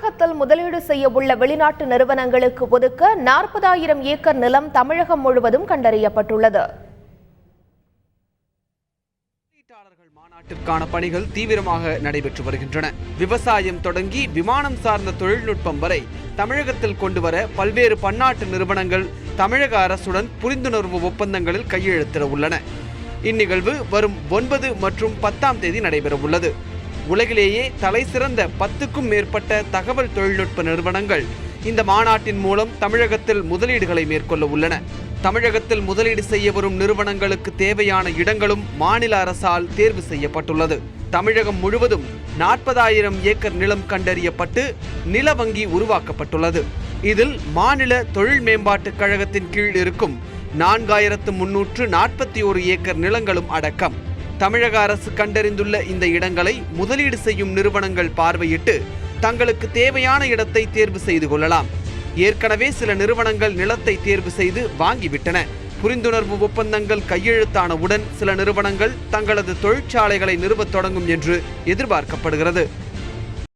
தமிழகத்தில் முதலீடு செய்ய உள்ள வெளிநாட்டு நிறுவனங்களுக்கு ஒதுக்க 40,000 ஏக்கர் நிலம் தமிழகம் முழுவதும் கண்டறியப்பட்டுள்ளது. மாநாட்டிற்கான பணிகள் தீவிரமாக நடைபெற்று வருகின்றன. விவசாயம் தொடங்கி விமானம் சார்ந்த தொழில்நுட்பம் வரை தமிழகத்தில் கொண்டுவர பல்வேறு பன்னாட்டு நிறுவனங்கள் தமிழக அரசுடன் புரிந்துணர்வு ஒப்பந்தங்களில் கையெழுத்திட உள்ளன. இந்நிகழ்வு வரும் 9 மற்றும் 10ஆம் தேதி நடைபெற உள்ளது. உலகிலேயே தலை சிறந்த 10க்கும் மேற்பட்ட தகவல் தொழில்நுட்ப நிறுவனங்கள் இந்த மாநாட்டின் மூலம் தமிழகத்தில் முதலீடுகளை மேற்கொள்ள உள்ளன. தமிழகத்தில் முதலீடு செய்ய வரும் நிறுவனங்களுக்கு தேவையான இடங்களும் மாநில அரசால் தேர்வு செய்யப்பட்டுள்ளது. தமிழகம் முழுவதும் 40,000 ஏக்கர் நிலம் கண்டறியப்பட்டு நில வங்கி உருவாக்கப்பட்டுள்ளது. இதில் மாநில தொழில் மேம்பாட்டுக் கழகத்தின் கீழ் இருக்கும் 4,341 ஏக்கர் நிலங்களும் அடக்கம். தமிழக அரசு கண்டறிந்துள்ள இந்த இடங்களை முதலீடு செய்யும் நிறுவனங்கள் பார்வையிட்டு தங்களுக்கு தேவையான இடத்தை தேர்வு செய்து கொள்ளலாம். ஏற்கனவே சில நிறுவனங்கள் நிலத்தை தேர்வு செய்து வாங்கிவிட்டன. புரிந்துணர்வு ஒப்பந்தங்கள் கையெழுத்தானவுடன் சில நிறுவனங்கள் தங்களது தொழிற்சாலைகளை நிறுவத் தொடங்கும் என்று எதிர்பார்க்கப்படுகிறது.